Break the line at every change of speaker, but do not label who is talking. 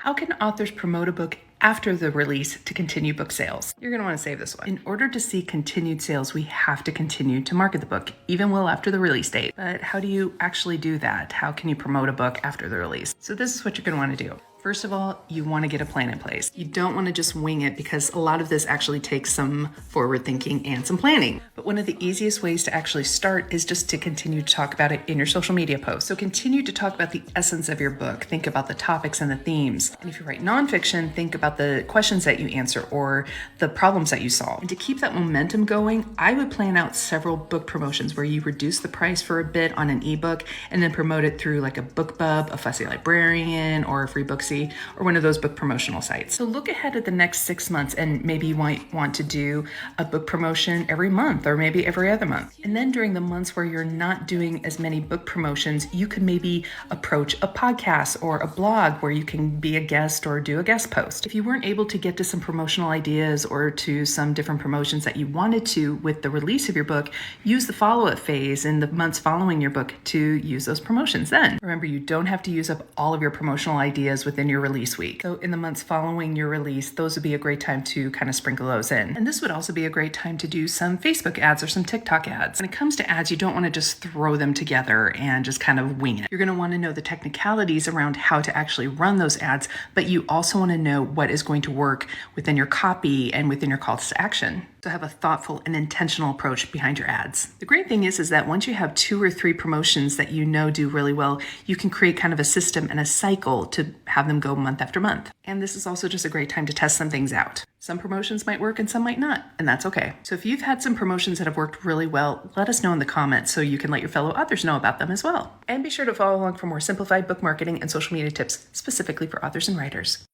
How can authors promote a book after the release to continue book sales? You're going to want to save this one. In order to see continued sales, we have to continue to market the book, even well after the release date. But how do you actually do that? How can you promote a book after the release? So this is what you're going to want to do. First of all, you want to get a plan in place. You don't want to just wing it because a lot of this actually takes some forward thinking and some planning. But one of the easiest ways to actually start is just to continue to talk about it in your social media posts. So continue to talk about the essence of your book. Think about the topics and the themes. And if you write nonfiction, think about the questions that you answer or the problems that you solve. And to keep that momentum going, I would plan out several book promotions where you reduce the price for a bit on an ebook and then promote it through like a BookBub, a Fussy Librarian, or a Free Booksy, or one of those book promotional sites. So look ahead at the next 6 months and maybe you might want to do a book promotion every month or maybe every other month. And then during the months where you're not doing as many book promotions, you could maybe approach a podcast or a blog where you can be a guest or do a guest post. If you weren't able to get to some promotional ideas or to some different promotions that you wanted to with the release of your book, use the follow-up phase in the months following your book to use those promotions then. Remember, you don't have to use up all of your promotional ideas within your release week. So in the months following your release, those would be a great time to kind of sprinkle those in. And this would also be a great time to do some Facebook ads or some TikTok ads. When it comes to ads, you don't want to just throw them together and just kind of wing it. You're going to want to know the technicalities around how to actually run those ads, but you also want to know what is going to work within your copy and within your calls to action. So have a thoughtful and intentional approach behind your ads. The great thing is that once you have 2 or 3 promotions that you know do really well, you can create kind of a system and a cycle to have them go month after month. And this is also just a great time to test some things out. Some promotions might work and some might not, and that's okay. So if you've had some promotions that have worked really well, let us know in the comments so you can let your fellow authors know about them as well. And be sure to follow along for more simplified book marketing and social media tips specifically for authors and writers.